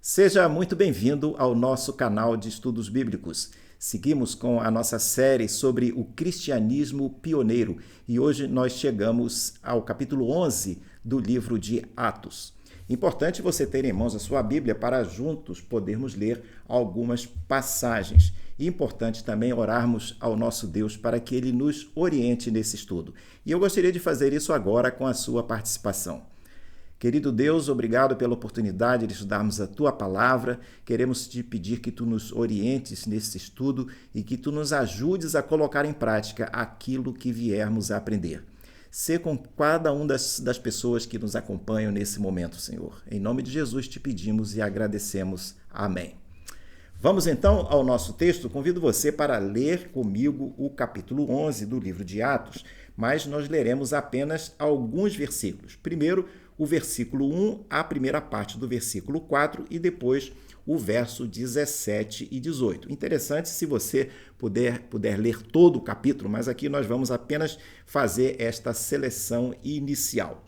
Seja muito bem-vindo ao nosso canal de estudos bíblicos. Seguimos com a nossa série sobre o cristianismo pioneiro e hoje nós chegamos ao capítulo 11 do livro de Atos. Importante você ter em mãos a sua Bíblia para juntos podermos ler algumas passagens. E importante também orarmos ao nosso Deus para que Ele nos oriente nesse estudo. E eu gostaria de fazer isso agora com a sua participação. Querido Deus, obrigado pela oportunidade de estudarmos a Tua Palavra. Queremos te pedir que Tu nos orientes nesse estudo e que Tu nos ajudes a colocar em prática aquilo que viermos a aprender. Sê com cada uma das pessoas que nos acompanham nesse momento, Senhor. Em nome de Jesus te pedimos e agradecemos. Amém. Vamos então ao nosso texto. Convido você para ler comigo o capítulo 11 do livro de Atos, mas nós leremos apenas alguns versículos. Primeiro, o versículo 1, a primeira parte do versículo 4 e depois o verso 17 e 18. Interessante se você puder ler todo o capítulo, mas aqui nós vamos apenas fazer esta seleção inicial.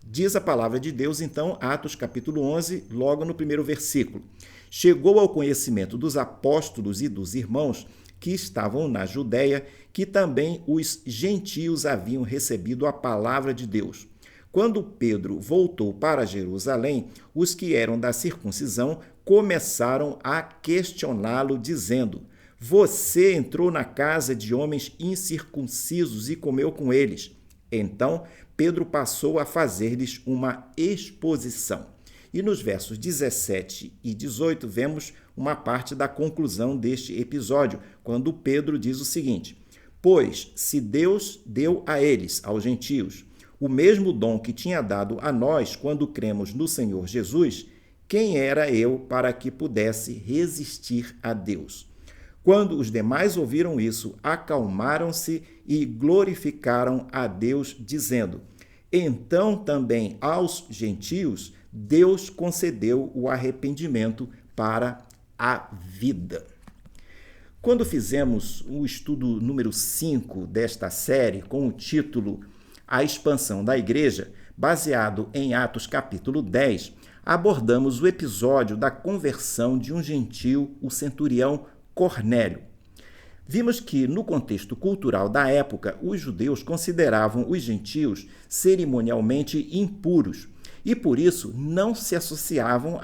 Diz a palavra de Deus, então, Atos capítulo 11, logo no primeiro versículo. Chegou ao conhecimento dos apóstolos e dos irmãos que estavam na Judéia, que também os gentios haviam recebido a palavra de Deus. Quando Pedro voltou para Jerusalém, os que eram da circuncisão começaram a questioná-lo, dizendo: Você entrou na casa de homens incircuncisos e comeu com eles. Então, Pedro passou a fazer-lhes uma exposição. E nos versos 17 e 18 vemos uma parte da conclusão deste episódio, quando Pedro diz o seguinte: Pois, se Deus deu a eles, aos gentios, o mesmo dom que tinha dado a nós quando cremos no Senhor Jesus, quem era eu para que pudesse resistir a Deus? Quando os demais ouviram isso, acalmaram-se e glorificaram a Deus, dizendo: Então também aos gentios Deus concedeu o arrependimento para a vida. Quando fizemos o estudo número 5 desta série, com o título A Expansão da Igreja, baseado em Atos capítulo 10, abordamos o episódio da conversão de um gentio, o centurião Cornélio. Vimos que, no contexto cultural da época, os judeus consideravam os gentios cerimonialmente impuros e, por isso, não se associavam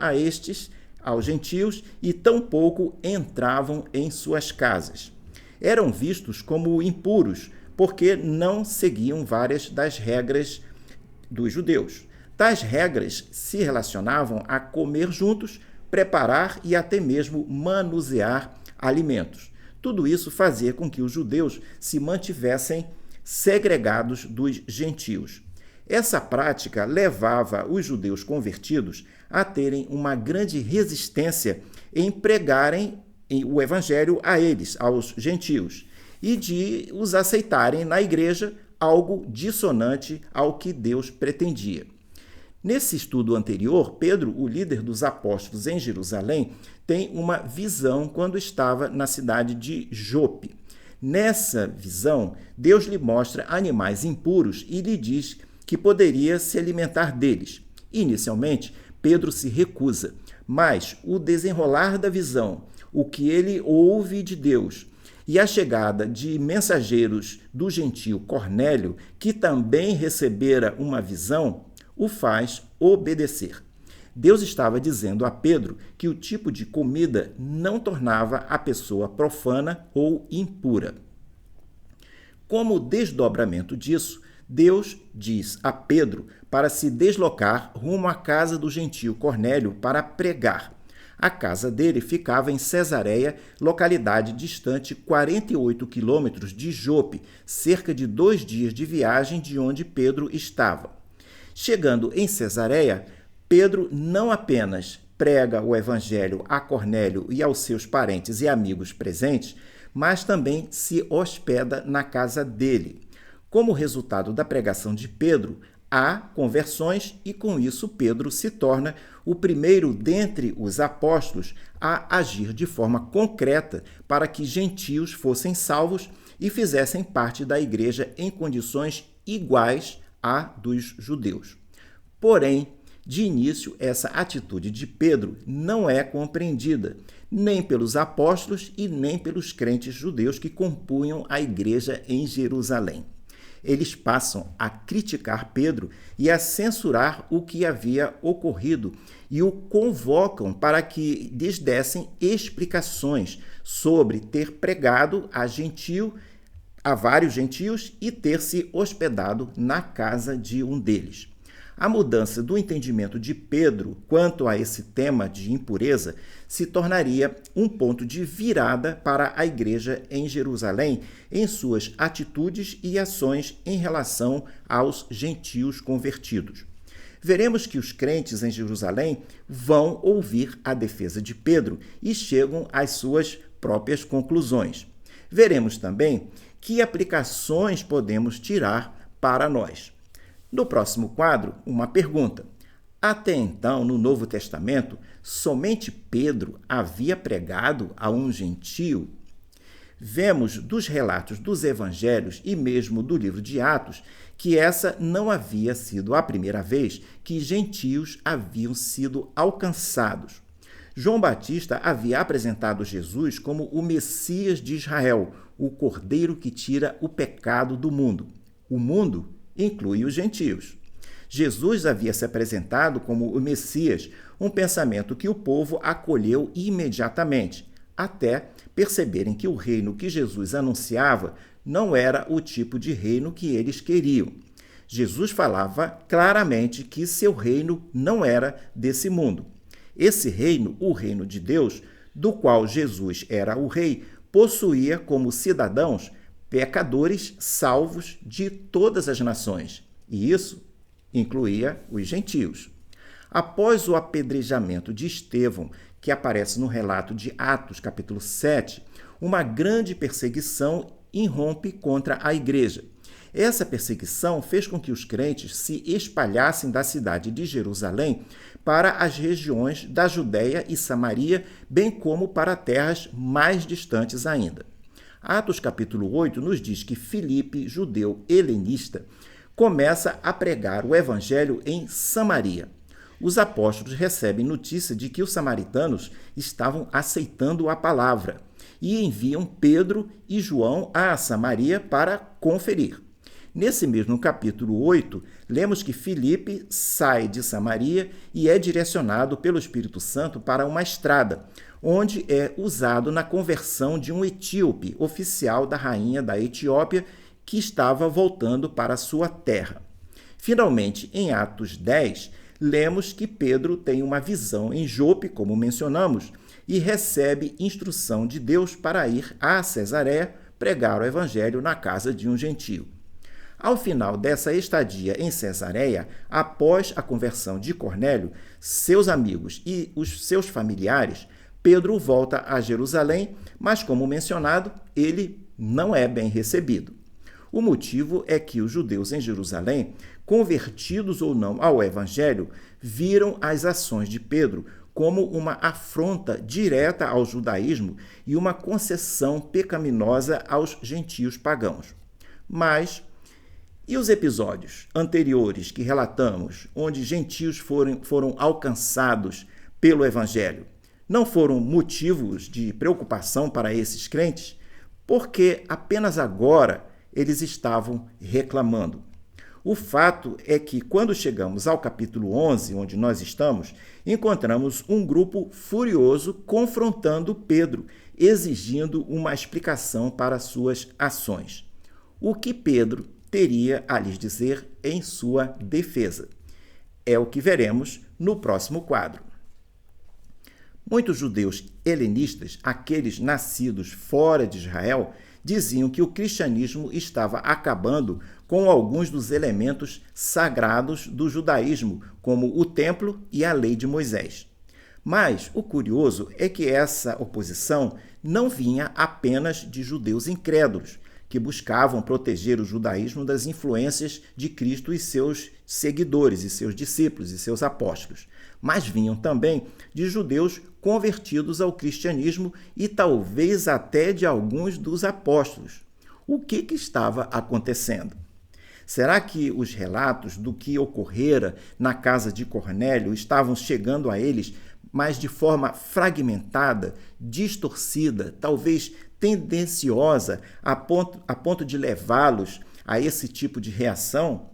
aos gentios e tampouco entravam em suas casas. Eram vistos como impuros, porque não seguiam várias das regras dos judeus. Tais regras se relacionavam a comer juntos, preparar e até mesmo manusear alimentos. Tudo isso fazia com que os judeus se mantivessem segregados dos gentios. Essa prática levava os judeus convertidos a terem uma grande resistência em pregarem o evangelho a eles, aos gentios, e de os aceitarem na igreja, algo dissonante ao que Deus pretendia. Nesse estudo anterior, Pedro, o líder dos apóstolos em Jerusalém, tem uma visão quando estava na cidade de Jope. Nessa visão, Deus lhe mostra animais impuros e lhe diz que poderia se alimentar deles. Inicialmente, Pedro se recusa, mas o desenrolar da visão, o que ele ouve de Deus, e a chegada de mensageiros do gentio Cornélio, que também recebera uma visão, o faz obedecer. Deus estava dizendo a Pedro que o tipo de comida não tornava a pessoa profana ou impura. Como desdobramento disso, Deus diz a Pedro para se deslocar rumo à casa do gentio Cornélio para pregar. A casa dele ficava em Cesareia, localidade distante 48 quilômetros de Jope, cerca de 2 dias de viagem de onde Pedro estava. Chegando em Cesareia, Pedro não apenas prega o evangelho a Cornélio e aos seus parentes e amigos presentes, mas também se hospeda na casa dele. Como resultado da pregação de Pedro, há conversões e, com isso, Pedro se torna o primeiro dentre os apóstolos a agir de forma concreta para que gentios fossem salvos e fizessem parte da igreja em condições iguais à dos judeus. Porém, De início, essa atitude de Pedro não é compreendida, nem pelos apóstolos e nem pelos crentes judeus que compunham a igreja em Jerusalém. Eles passam a criticar Pedro e a censurar o que havia ocorrido e o convocam para que lhes dessem explicações sobre ter pregado a vários gentios e ter se hospedado na casa de um deles. A mudança do entendimento de Pedro quanto a esse tema de impureza se tornaria um ponto de virada para a igreja em Jerusalém em suas atitudes e ações em relação aos gentios convertidos. Veremos que os crentes em Jerusalém vão ouvir a defesa de Pedro e chegam às suas próprias conclusões. Veremos também que aplicações podemos tirar para nós. No próximo quadro, uma pergunta. Até então, no Novo Testamento, somente Pedro havia pregado a um gentio? Vemos dos relatos dos evangelhos e mesmo do livro de Atos que essa não havia sido a primeira vez que gentios haviam sido alcançados. João Batista havia apresentado Jesus como o Messias de Israel, o Cordeiro que tira o pecado do mundo. O mundo inclui os gentios. Jesus havia se apresentado como o Messias, um pensamento que o povo acolheu imediatamente, até perceberem que o reino que Jesus anunciava não era o tipo de reino que eles queriam. Jesus falava claramente que seu reino não era desse mundo. Esse reino, o reino de Deus, do qual Jesus era o rei, possuía como cidadãos pecadores salvos de todas as nações, e isso incluía os gentios. Após o apedrejamento de Estevão, que aparece no relato de Atos, capítulo 7, uma grande perseguição irrompe contra a igreja. Essa perseguição fez com que os crentes se espalhassem da cidade de Jerusalém para as regiões da Judéia e Samaria, bem como para terras mais distantes ainda. Atos capítulo 8 nos diz que Filipe, judeu helenista, começa a pregar o evangelho em Samaria. Os apóstolos recebem notícia de que os samaritanos estavam aceitando a palavra e enviam Pedro e João a Samaria para conferir. Nesse mesmo capítulo 8, lemos que Filipe sai de Samaria e é direcionado pelo Espírito Santo para uma estrada, onde é usado na conversão de um etíope, oficial da rainha da Etiópia, que estava voltando para sua terra. Finalmente, em Atos 10, lemos que Pedro tem uma visão em Jope, como mencionamos, e recebe instrução de Deus para ir a Cesareia pregar o evangelho na casa de um gentio. Ao final dessa estadia em Cesareia, após a conversão de Cornélio, seus amigos e os seus familiares, Pedro volta a Jerusalém, mas, como mencionado, ele não é bem recebido. O motivo é que os judeus em Jerusalém, convertidos ou não ao evangelho, viram as ações de Pedro como uma afronta direta ao judaísmo e uma concessão pecaminosa aos gentios pagãos. Mas e os episódios anteriores que relatamos, onde gentios foram alcançados pelo evangelho? Não foram motivos de preocupação para esses crentes? Porque apenas agora eles estavam reclamando. O fato é que, quando chegamos ao capítulo 11, onde nós estamos, encontramos um grupo furioso confrontando Pedro, exigindo uma explicação para suas ações. O que Pedro teria a lhes dizer em sua defesa? É o que veremos no próximo quadro. Muitos judeus helenistas, aqueles nascidos fora de Israel, diziam que o cristianismo estava acabando com alguns dos elementos sagrados do judaísmo, como o templo e a lei de Moisés. Mas o curioso é que essa oposição não vinha apenas de judeus incrédulos, que buscavam proteger o judaísmo das influências de Cristo e seus seguidores, e seus discípulos, e seus apóstolos, mas vinham também de judeus convertidos ao cristianismo e talvez até de alguns dos apóstolos. O que estava acontecendo? Será que os relatos do que ocorrera na casa de Cornélio estavam chegando a eles, mas de forma fragmentada, distorcida, talvez tendenciosa, a ponto de levá-los a esse tipo de reação?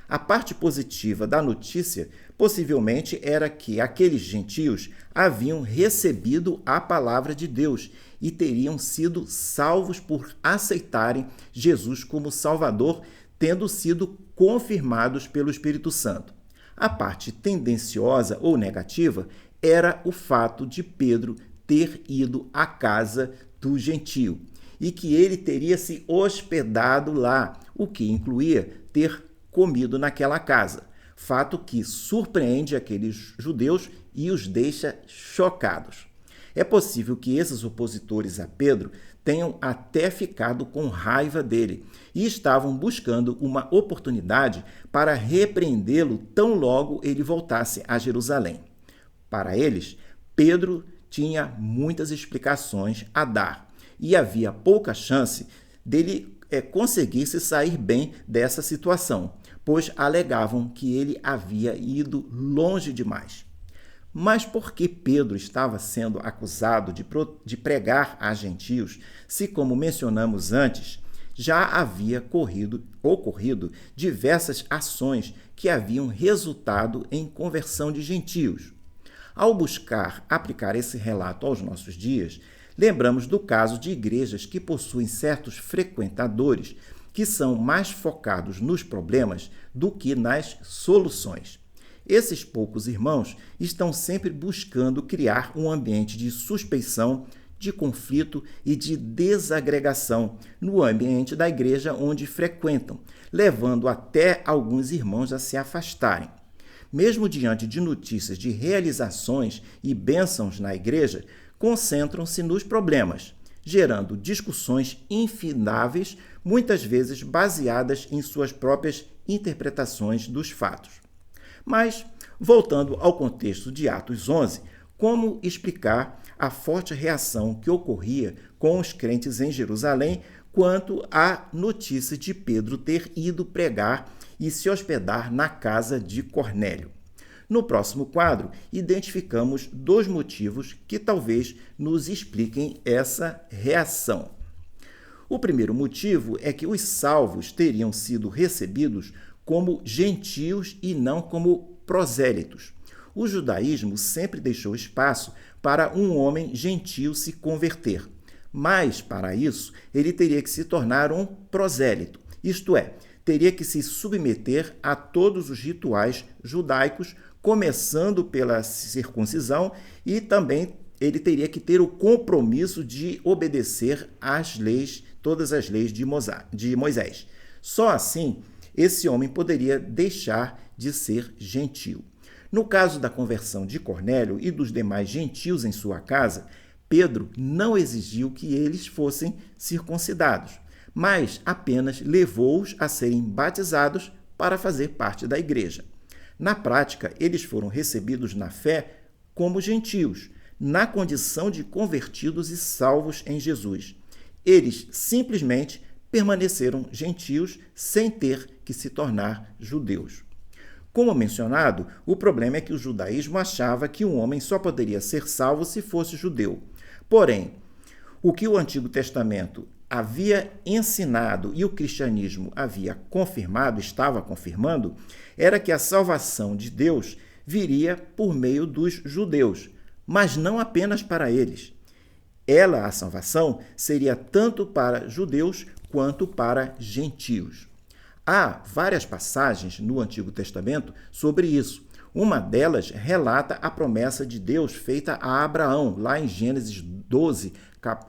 A parte positiva da notícia possivelmente era que aqueles gentios haviam recebido a palavra de Deus e teriam sido salvos por aceitarem Jesus como Salvador, tendo sido confirmados pelo Espírito Santo. A parte tendenciosa ou negativa era o fato de Pedro ter ido à casa do gentio e que ele teria se hospedado lá, o que incluía ter comido naquela casa, fato que surpreende aqueles judeus e os deixa chocados. É possível que esses opositores a Pedro tenham até ficado com raiva dele e estavam buscando uma oportunidade para repreendê-lo tão logo ele voltasse a Jerusalém. Para eles, Pedro tinha muitas explicações a dar e havia pouca chance dele conseguir se sair bem dessa situação, pois alegavam que ele havia ido longe demais. Mas por que Pedro estava sendo acusado de pregar a gentios, se, como mencionamos antes, já havia ocorrido diversas ações que haviam resultado em conversão de gentios? Ao buscar aplicar esse relato aos nossos dias, lembramos do caso de igrejas que possuem certos frequentadores que são mais focados nos problemas do que nas soluções. Esses poucos irmãos estão sempre buscando criar um ambiente de suspeição, de conflito e de desagregação no ambiente da igreja onde frequentam, levando até alguns irmãos a se afastarem. Mesmo diante de notícias de realizações e bênçãos na igreja, concentram-se nos problemas, gerando discussões infindáveis, muitas vezes baseadas em suas próprias interpretações dos fatos. Mas, voltando ao contexto de Atos 11, como explicar a forte reação que ocorria com os crentes em Jerusalém quanto à notícia de Pedro ter ido pregar e se hospedar na casa de Cornélio? No próximo quadro, identificamos dois motivos que talvez nos expliquem essa reação. O primeiro motivo é que os salvos teriam sido recebidos como gentios e não como prosélitos. O judaísmo sempre deixou espaço para um homem gentio se converter, mas, para isso, ele teria que se tornar um prosélito, isto é, teria que se submeter a todos os rituais judaicos, começando pela circuncisão, e também ele teria que ter o compromisso de obedecer às leis, todas as leis de Moisés. Só assim, esse homem poderia deixar de ser gentio. No caso da conversão de Cornélio e dos demais gentios em sua casa, Pedro não exigiu que eles fossem circuncidados, mas apenas levou-os a serem batizados para fazer parte da igreja. Na prática, eles foram recebidos na fé como gentios, na condição de convertidos e salvos em Jesus. Eles simplesmente permaneceram gentios sem ter que se tornar judeus. Como mencionado, o problema é que o judaísmo achava que um homem só poderia ser salvo se fosse judeu. Porém, o que o Antigo Testamento havia ensinado e o cristianismo havia estava confirmando, era que a salvação de Deus viria por meio dos judeus, mas não apenas para eles. A salvação, seria tanto para judeus quanto para gentios. Há várias passagens no Antigo Testamento sobre isso. Uma delas relata a promessa de Deus feita a Abraão, lá em Gênesis 12,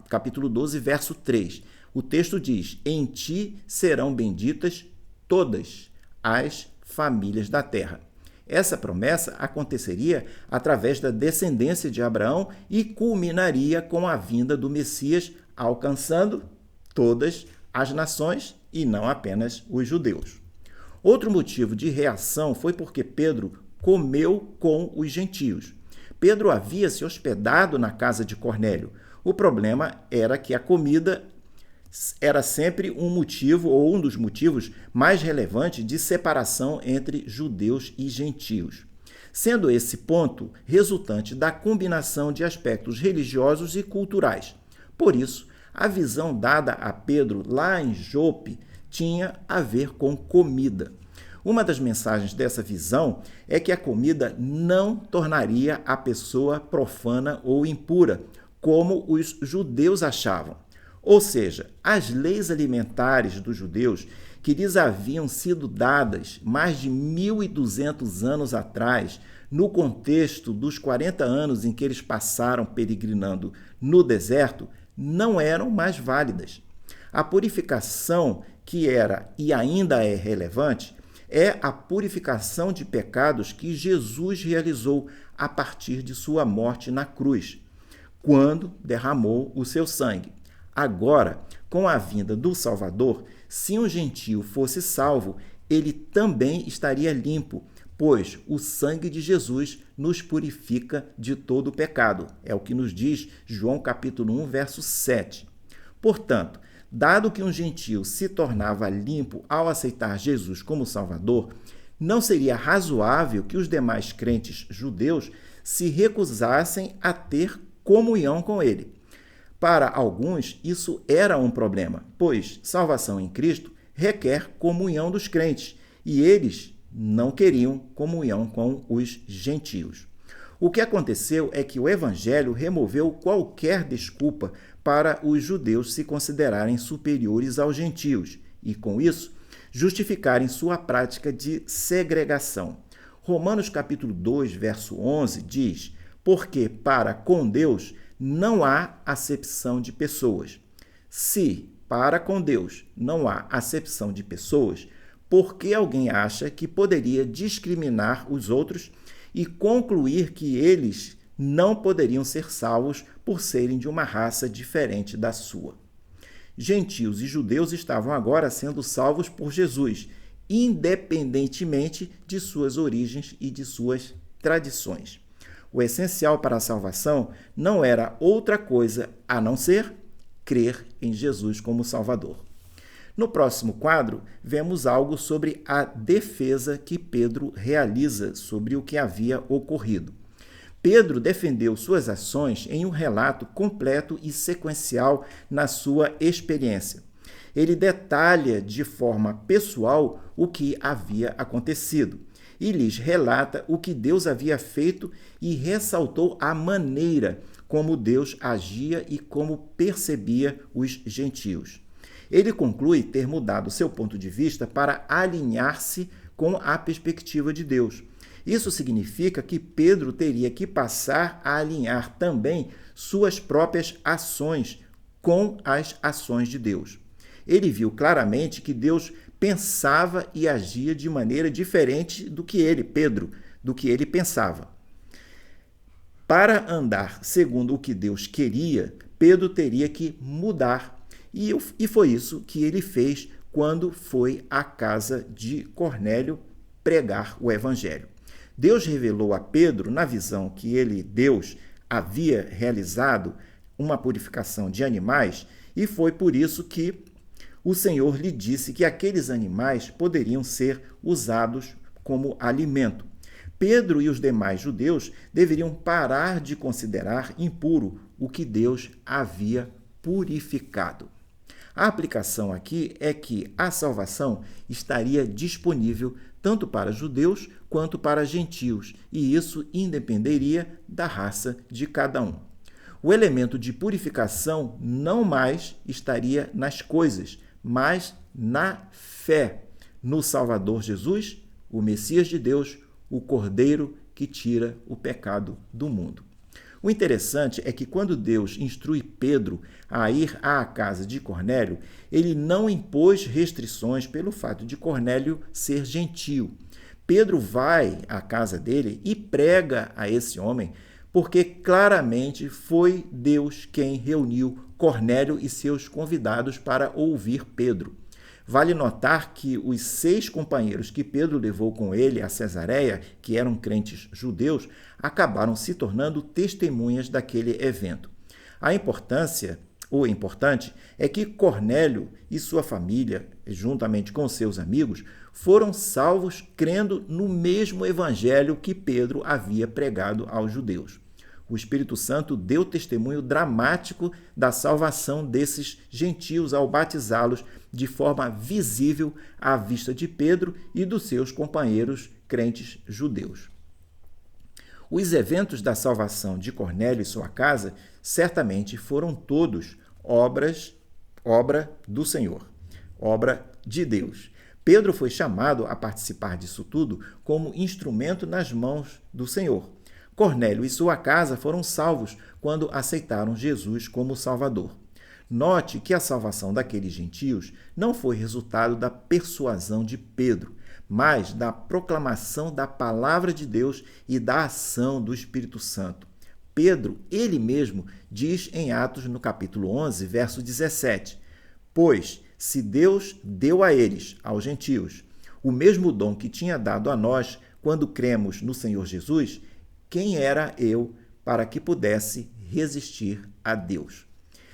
capítulo 12, verso 3. O texto diz: "Em ti serão benditas todas as famílias da terra." Essa promessa aconteceria através da descendência de Abraão e culminaria com a vinda do Messias, alcançando todas as nações e não apenas os judeus. Outro motivo de reação foi porque Pedro comeu com os gentios. Pedro havia se hospedado na casa de Cornélio. O problema era que a comida era sempre um motivo ou um dos motivos mais relevantes de separação entre judeus e gentios, sendo esse ponto resultante da combinação de aspectos religiosos e culturais. Por isso, a visão dada a Pedro lá em Jope tinha a ver com comida. Uma das mensagens dessa visão é que a comida não tornaria a pessoa profana ou impura, como os judeus achavam. Ou seja, as leis alimentares dos judeus, que lhes haviam sido dadas mais de 1.200 anos atrás, no contexto dos 40 anos em que eles passaram peregrinando no deserto, não eram mais válidas. A purificação que era e ainda é relevante é a purificação de pecados que Jesus realizou a partir de sua morte na cruz, quando derramou o seu sangue. Agora, com a vinda do Salvador, se um gentio fosse salvo, ele também estaria limpo, pois o sangue de Jesus nos purifica de todo o pecado. É o que nos diz João capítulo 1, verso 7. Portanto, dado que um gentio se tornava limpo ao aceitar Jesus como Salvador, não seria razoável que os demais crentes judeus se recusassem a ter comunhão com ele. Para alguns, isso era um problema, pois salvação em Cristo requer comunhão dos crentes, e eles não queriam comunhão com os gentios. O que aconteceu é que o Evangelho removeu qualquer desculpa para os judeus se considerarem superiores aos gentios e, com isso, justificarem sua prática de segregação. Romanos capítulo 2, verso 11 diz: porque para com Deus não há acepção de pessoas. Se para com Deus não há acepção de pessoas, por que alguém acha que poderia discriminar os outros e concluir que eles não poderiam ser salvos por serem de uma raça diferente da sua? Gentios e judeus estavam agora sendo salvos por Jesus, independentemente de suas origens e de suas tradições. O essencial para a salvação não era outra coisa a não ser crer em Jesus como Salvador. No próximo quadro, vemos algo sobre a defesa que Pedro realiza sobre o que havia ocorrido. Pedro defendeu suas ações em um relato completo e sequencial na sua experiência. Ele detalha de forma pessoal o que havia acontecido e lhes relata o que Deus havia feito e ressaltou a maneira como Deus agia e como percebia os gentios. Ele conclui ter mudado seu ponto de vista para alinhar-se com a perspectiva de Deus. Isso significa que Pedro teria que passar a alinhar também suas próprias ações com as ações de Deus. Ele viu claramente que Deus pensava e agia de maneira diferente do que ele, Pedro, do que ele pensava. Para andar segundo o que Deus queria, Pedro teria que mudar. E foi isso que ele fez quando foi à casa de Cornélio pregar o Evangelho. Deus revelou a Pedro, na visão que ele, Deus, havia realizado uma purificação de animais, e foi por isso que o Senhor lhe disse que aqueles animais poderiam ser usados como alimento. Pedro e os demais judeus deveriam parar de considerar impuro o que Deus havia purificado. A aplicação aqui é que a salvação estaria disponível tanto para judeus quanto para gentios, e isso independeria da raça de cada um. O elemento de purificação não mais estaria nas coisas, mas na fé no Salvador Jesus, o Messias de Deus, o Cordeiro que tira o pecado do mundo. O interessante é que quando Deus instrui Pedro a ir à casa de Cornélio, ele não impôs restrições pelo fato de Cornélio ser gentio. Pedro vai à casa dele e prega a esse homem, porque claramente foi Deus quem reuniu Cornélio e seus convidados para ouvir Pedro. Vale notar que os 6 companheiros que Pedro levou com ele a Cesareia, que eram crentes judeus, acabaram se tornando testemunhas daquele evento. A importância O importante é que Cornélio e sua família, juntamente com seus amigos, foram salvos crendo no mesmo evangelho que Pedro havia pregado aos judeus. O Espírito Santo deu testemunho dramático da salvação desses gentios ao batizá-los de forma visível à vista de Pedro e dos seus companheiros crentes judeus. Os eventos da salvação de Cornélio e sua casa certamente foram todos obra do Senhor, obra de Deus. Pedro foi chamado a participar disso tudo como instrumento nas mãos do Senhor. Cornélio e sua casa foram salvos quando aceitaram Jesus como Salvador. Note que a salvação daqueles gentios não foi resultado da persuasão de Pedro, mas da proclamação da palavra de Deus e da ação do Espírito Santo. Pedro, ele mesmo, diz em Atos, no capítulo 11, verso 17, «Pois, se Deus deu a eles, aos gentios, o mesmo dom que tinha dado a nós quando cremos no Senhor Jesus, quem era eu para que pudesse resistir a Deus?»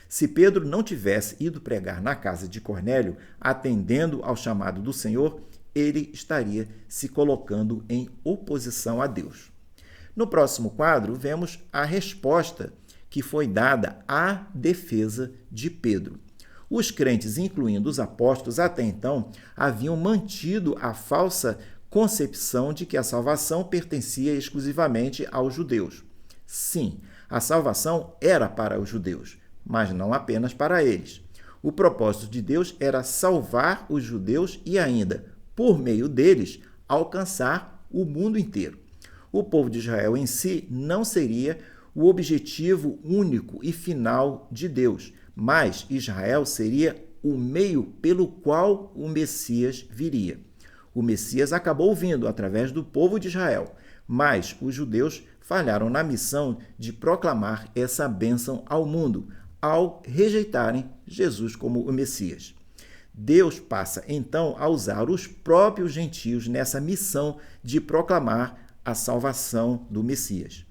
Se Pedro não tivesse ido pregar na casa de Cornélio, atendendo ao chamado do Senhor, ele estaria se colocando em oposição a Deus. No próximo quadro, vemos a resposta que foi dada à defesa de Pedro. Os crentes, incluindo os apóstolos, até então, haviam mantido a falsa concepção de que a salvação pertencia exclusivamente aos judeus. Sim, a salvação era para os judeus, mas não apenas para eles. O propósito de Deus era salvar os judeus e ainda, por meio deles, alcançar o mundo inteiro. O povo de Israel em si não seria o objetivo único e final de Deus, mas Israel seria o meio pelo qual o Messias viria. O Messias acabou vindo através do povo de Israel, mas os judeus falharam na missão de proclamar essa bênção ao mundo, ao rejeitarem Jesus como o Messias. Deus passa, então, a usar os próprios gentios nessa missão de proclamar a salvação do Messias.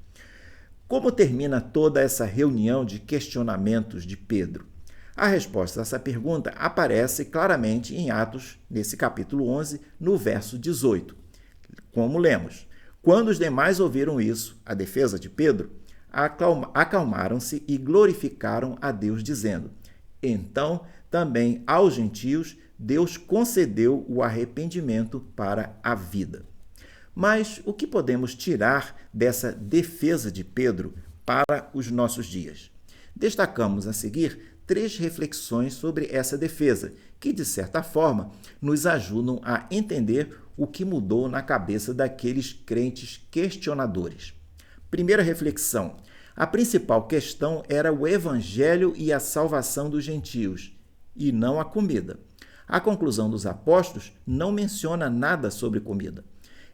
Como termina toda essa reunião de questionamentos de Pedro? A resposta a essa pergunta aparece claramente em Atos, nesse capítulo 11, no verso 18. Como lemos, quando os demais ouviram isso, a defesa de Pedro, acalmaram-se e glorificaram a Deus, dizendo, então também aos gentios Deus concedeu o arrependimento para a vida. Mas o que podemos tirar dessa defesa de Pedro para os nossos dias? Destacamos a seguir 3 reflexões sobre essa defesa, que, de certa forma, nos ajudam a entender o que mudou na cabeça daqueles crentes questionadores. Primeira reflexão: a principal questão era o evangelho e a salvação dos gentios, e não a comida. A conclusão dos apóstolos não menciona nada sobre comida.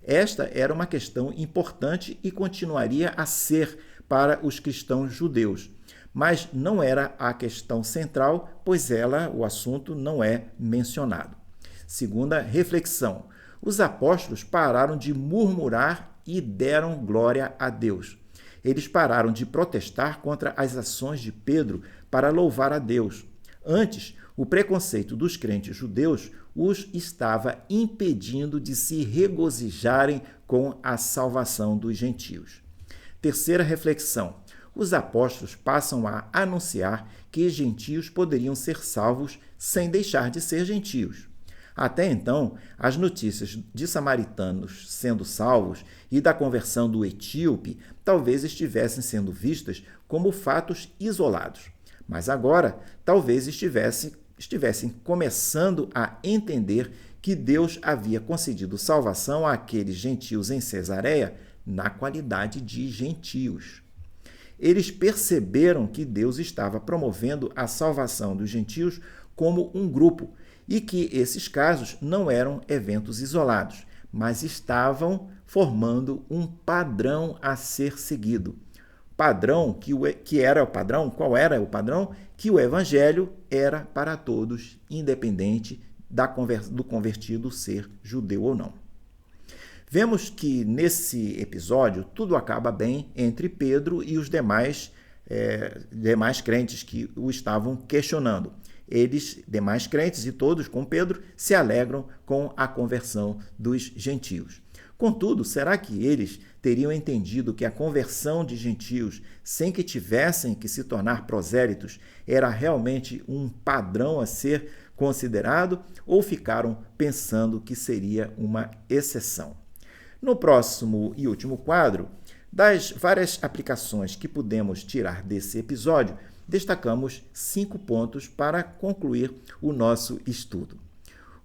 Esta era uma questão importante e continuaria a ser para os cristãos judeus, mas não era a questão central, pois o assunto não é mencionado. Segunda reflexão: os apóstolos pararam de murmurar e deram glória a Deus. Eles pararam de protestar contra as ações de Pedro para louvar a Deus. Antes, o preconceito dos crentes judeus os estava impedindo de se regozijarem com a salvação dos gentios. Terceira reflexão: os apóstolos passam a anunciar que gentios poderiam ser salvos sem deixar de ser gentios. Até então, as notícias de samaritanos sendo salvos e da conversão do etíope talvez estivessem sendo vistas como fatos isolados. Mas agora, talvez estivessem começando a entender que Deus havia concedido salvação àqueles gentios em Cesareia na qualidade de gentios. Eles perceberam que Deus estava promovendo a salvação dos gentios como um grupo e que esses casos não eram eventos isolados, mas estavam formando um padrão a ser seguido. Padrão que era o padrão? Qual era o padrão? Que o evangelho era para todos, independente do convertido ser judeu ou não. Vemos que nesse episódio tudo acaba bem entre Pedro e os demais demais crentes que o estavam questionando. Eles, demais crentes e todos com Pedro, se alegram com a conversão dos gentios. Contudo, será que eles teriam entendido que a conversão de gentios, sem que tivessem que se tornar prosélitos, era realmente um padrão a ser considerado, ou ficaram pensando que seria uma exceção? No próximo e último quadro, das várias aplicações que pudemos tirar desse episódio, destacamos 5 pontos para concluir o nosso estudo.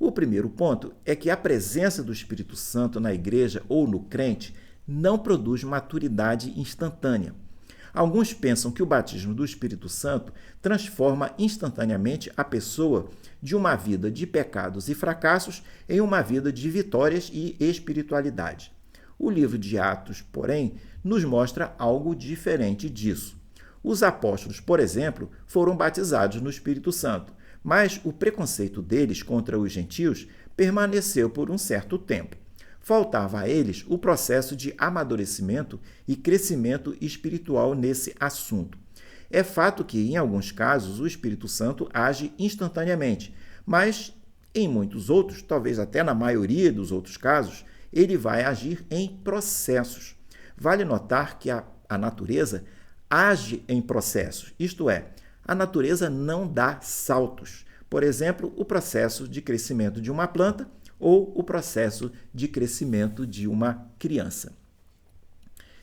O primeiro ponto é que a presença do Espírito Santo na igreja ou no crente não produz maturidade instantânea. Alguns pensam que o batismo do Espírito Santo transforma instantaneamente a pessoa de uma vida de pecados e fracassos em uma vida de vitórias e espiritualidade. O livro de Atos, porém, nos mostra algo diferente disso. Os apóstolos, por exemplo, foram batizados no Espírito Santo, mas o preconceito deles contra os gentios permaneceu por um certo tempo. Faltava a eles o processo de amadurecimento e crescimento espiritual nesse assunto. É fato que, em alguns casos, o Espírito Santo age instantaneamente, mas em muitos outros, talvez até na maioria dos outros casos, ele vai agir em processos. Vale notar que a natureza age em processos, isto é, a natureza não dá saltos. Por exemplo, o processo de crescimento de uma planta ou o processo de crescimento de uma criança.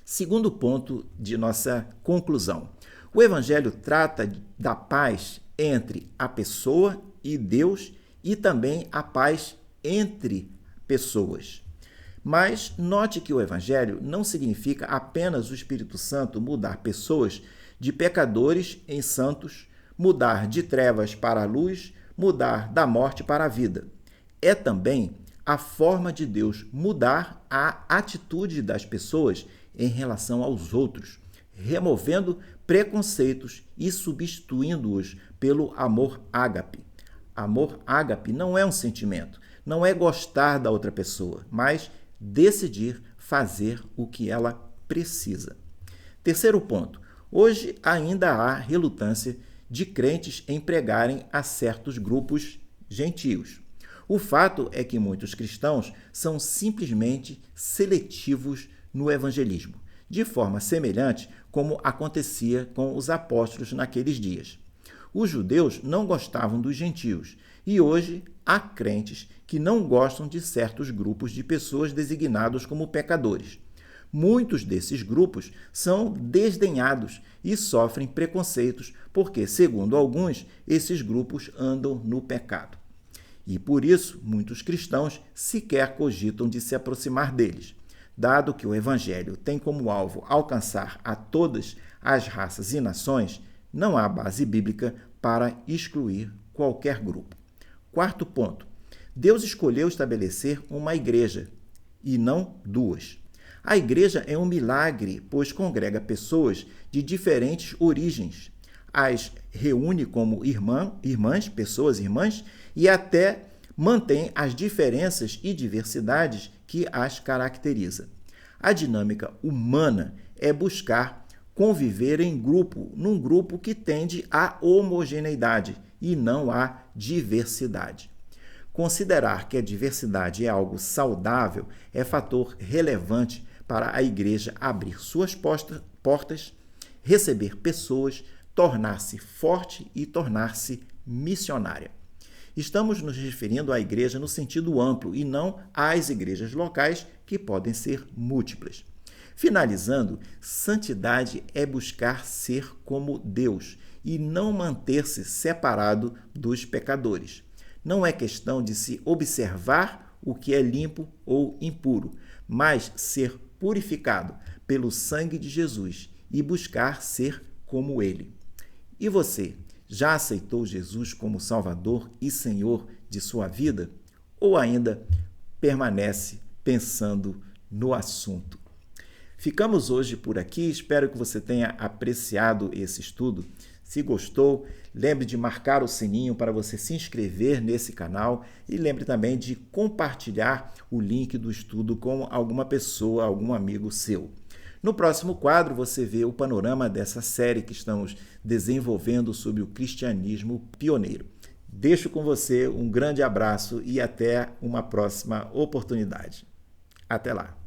Segundo ponto de nossa conclusão. O Evangelho trata da paz entre a pessoa e Deus e também a paz entre pessoas. Mas note que o Evangelho não significa apenas o Espírito Santo mudar pessoas de pecadores em santos, mudar de trevas para a luz, mudar da morte para a vida. É também a forma de Deus mudar a atitude das pessoas em relação aos outros, removendo preconceitos e substituindo-os pelo amor ágape. Amor ágape não é um sentimento, não é gostar da outra pessoa, mas decidir fazer o que ela precisa. Terceiro ponto. Hoje ainda há relutância de crentes em pregarem a certos grupos gentios. O fato é que muitos cristãos são simplesmente seletivos no evangelismo, de forma semelhante como acontecia com os apóstolos naqueles dias. Os judeus não gostavam dos gentios e hoje há crentes que não gostam de certos grupos de pessoas designados como pecadores. Muitos desses grupos são desdenhados e sofrem preconceitos porque, segundo alguns, esses grupos andam no pecado. E por isso, muitos cristãos sequer cogitam de se aproximar deles. Dado que o Evangelho tem como alvo alcançar a todas as raças e nações, não há base bíblica para excluir qualquer grupo. Quarto ponto. Deus escolheu estabelecer uma igreja, e não duas. A igreja é um milagre, pois congrega pessoas de diferentes origens. As reúne como irmãs, pessoas irmãs, e até mantém as diferenças e diversidades que as caracteriza. A dinâmica humana é buscar conviver em grupo, num grupo que tende à homogeneidade e não à diversidade. Considerar que a diversidade é algo saudável é fator relevante para a igreja abrir suas portas, receber pessoas, tornar-se forte e tornar-se missionária. Estamos nos referindo à igreja no sentido amplo e não às igrejas locais, que podem ser múltiplas. Finalizando, santidade é buscar ser como Deus e não manter-se separado dos pecadores. Não é questão de se observar o que é limpo ou impuro, mas ser purificado pelo sangue de Jesus e buscar ser como Ele. E você, já aceitou Jesus como Salvador e Senhor de sua vida? Ou ainda permanece pensando no assunto? Ficamos hoje por aqui, espero que você tenha apreciado esse estudo. Se gostou, lembre de marcar o sininho para você se inscrever nesse canal e lembre também de compartilhar o link do estudo com alguma pessoa, algum amigo seu. No próximo quadro, você vê o panorama dessa série que estamos desenvolvendo sobre o cristianismo pioneiro. Deixo com você um grande abraço e até uma próxima oportunidade. Até lá!